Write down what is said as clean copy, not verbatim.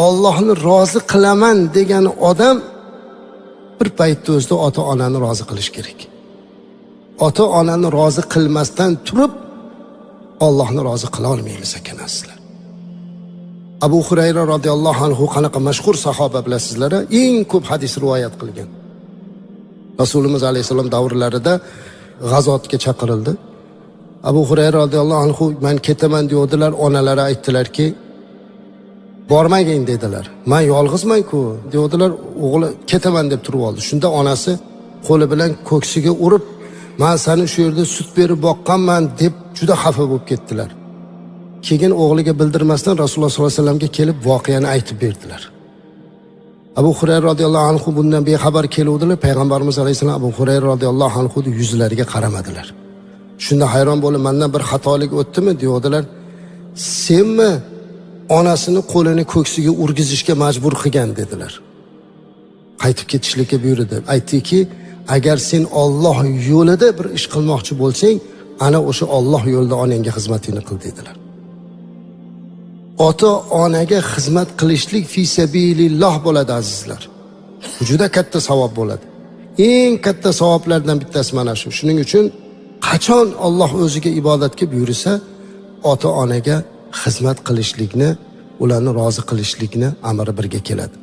Allohni rozi qilaman degan odam bir paytda o'zida ota-onani rozi qilish kerak. Ota-onani rozi qilmasdan turib Allohni rozi qila olmaymiz ekan aslan. Abu Hurayra radhiyallohu anhu qanaqa mashhur sahoba bilasizlar, eng ko'p hadis rivoyat qilgan. Rasulimiz alayhisalom davrlarida g'azotga chaqirildi. Abu Hurayra radhiyallohu anhu men ketaman deydilar, onalari aytdilarki, bormagin dedilar. Men yolg'izman-ku deydilar, o'g'li ketaman deb turib oldi. Shunda onasi qo'li bilan ko'ksiga urib, men seni shu yerda sut berib boqqanman deb juda xafa bo'lib ketdilar. Keyin o'g'liga bildirmasdan Rasululloh sollallohu alayhi vasallamga kelib voqeani aytib berdilar. Abu Hurayra radhiyallohu anhu bundan bexabar keluvdilar. Payg'ambarimiz alayhisalom Abu Hurayra radhiyallohu anhu yuzlariga qaramadilar. Shunda hayron bo'lib, mendan bir xatolik o'tdimi deydilar. Senmi onasini qo'lini ko'ksiga urgizishga majbur qilgan dedilar. Qaytib ketishlikka buyurdi. Aytdiki, agar sen Alloh yo'lida bir ish qilmoqchi bo'lsang, ana o'sha Alloh yo'lida onangga xizmatingni qil dedilar. Ota-onaga xizmat qilishlik fi sabililloh bo'ladi azizlar. Juda katta savob bo'ladi. Eng katta savoblardan bittasi mana shu. Shuning uchun qachon Alloh o'ziga ibodatga buyursa, ota-onaga xizmat qilishlikni, ularni rozi qilishlikni amri birga keladi.